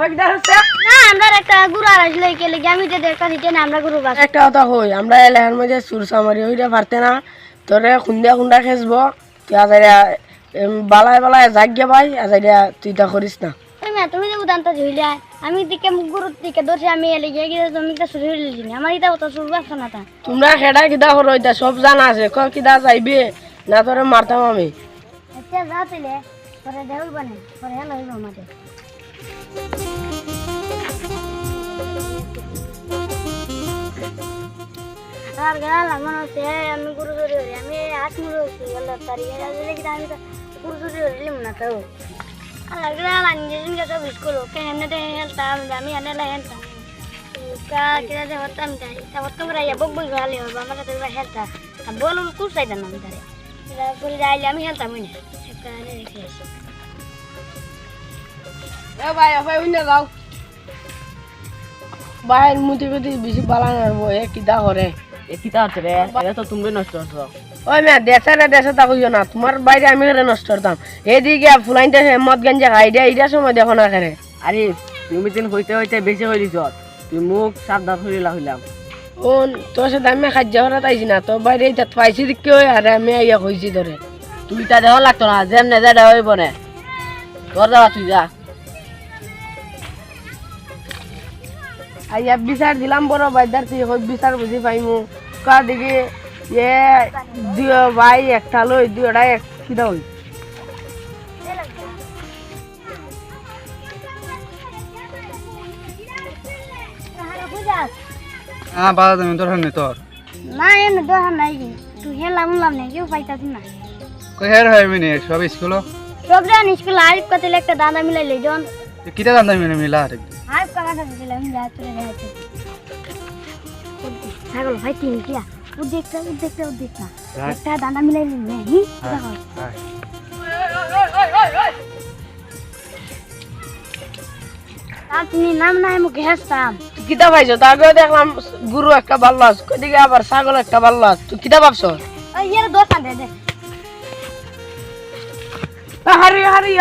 কিটা হচ্ছে না আমরা একটা গুরু আড়াইশ লই গেলে আমি যে একটা দিতে না আমরা গুরু বাস একটা কথা কই আমরা এলাকার মধ্যে সুরসা মারি ওইটা পারতে না তোরে খুন্দা খুন্দা খেসবো তুই আজাইরা বালায় বালায় জাগিয়া ভাই আজাইরা তুই তা করিস না তুমি যে উদানটা ঝুইলা আমি দিকে গুরু দিকে দোষে আমি এলে গিয়ে গিয়ে তুমি তা শুরু হইলি আমার এটা তো শুরু বাস না তা তোমরা খেডা কিটা করো এটা সব জানা আছে ক কিটা যাইবে না তোরে মারতাম আমি আচ্ছা যা তিলে পরে দেউল বানে পরে হলো হইব আমাদের আর গাল আমার হচ্ছে আমি গুরু ধরে আমি আজ মুড়ে হচ্ছি আল্লাহ তারি কিটা আমি গুরু ধরে হইলাম না তাও আর গাল নিজে নিজে সব স্কুল কে এনে হেলতাম আমি এনে হেলতাম কা কিটা যে হতাম তাই তা হতাম রাইয়া বক বই ভালো হবে আমার কাছে হেলতা বলুন কুসাই দেন আমি তারে বলে যাইলে আমি হেলতাম না একটা রেখে এ ভাই ভাই উইনা যাও বাইর মুতি গতি বেশি বালা নারবো এ কিটা করে এ কিতা হচ্ছে রে এটা তো তুমি নষ্ট করছো ওই মেয়ে দেশে তা কইও না তোমার বাইরে আমি করে নষ্ট করতাম এদিকে ফুলাইনটা মদ গঞ্জা খাই দিয়া এইটা সময় দেখো না করে আরে তুমি দিন হইতে হইতে বেশি হইলি যত তুই মুখ সাবধান হইলা হইলাম ও তোর সাথে আমি খাদ্য করা তাইছি না তো বাইরে এটা পাইছি কি হয় আর আমি ইয়া কইছি ধরে তুই তা দেওয়া লাগতো না যেমনে যা হইব না তোর যাওয়া তুই যা আইয়া বিচার দিলাম বড় বাইদার তুই হই বিচার বুঝি পাইমু কা দেখি এ দুই ভাই একটা লই দুইটা এক কিটা হই হ্যাঁ বাধা দেবেন তোর নেই তোর না এনে দোহান নাই তুই হেলাম উলাম নাই কেউ পাইতাছি না কই হের হয় মিনে সব স্কুল সব জান স্কুল আরিফ কাতে একটা দাদা মিলাইলে জন কিটা জানতাম মিনে মিলা রে আরিফ কাটা দিলাম মিলা তুলে দেখাইতে ছাগল ভাই তিন কিয়া উদ্দেকটা একটা দাদা মিলাইলে নে হি দেখো তুমি নাম নাই মুখে হাসতাম কিটা পাইছো তার আগে দেখলাম গুরু একটা ভালো আছে কইদিকে আবার ছাগল একটা ভালো আছে তুই কিটা ভাবছো ওই এর দোকান দে হারি হারি